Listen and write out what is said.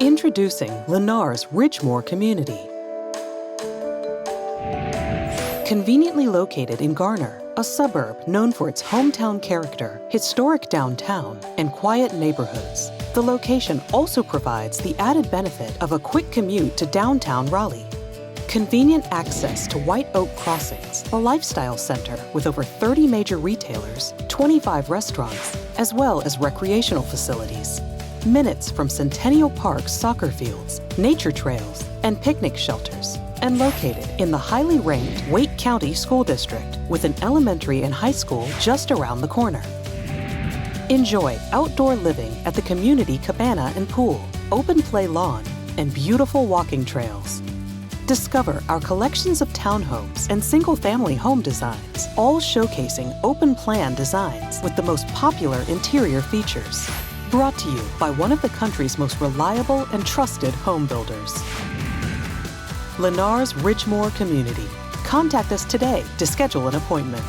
Introducing Lennar's Ridgemoor community. Conveniently located in Garner, a suburb known for its hometown character, historic downtown, and quiet neighborhoods, the location also provides the added benefit of a quick commute to downtown Raleigh. Convenient access to White Oak Crossings, a lifestyle center with over 30 major retailers, 25 restaurants, as well as recreational facilities. Minutes from Centennial Park's soccer fields, nature trails, and picnic shelters, and located in the highly ranked Wake County School District with an elementary and high school just around the corner. Enjoy outdoor living at the community cabana and pool, open play lawn, and beautiful walking trails. Discover our collections of townhomes and single-family home designs, all showcasing open plan designs with the most popular interior features. Brought to you by one of the country's most reliable and trusted home builders. Lennar's Ridgemoor community. Contact us today to schedule an appointment.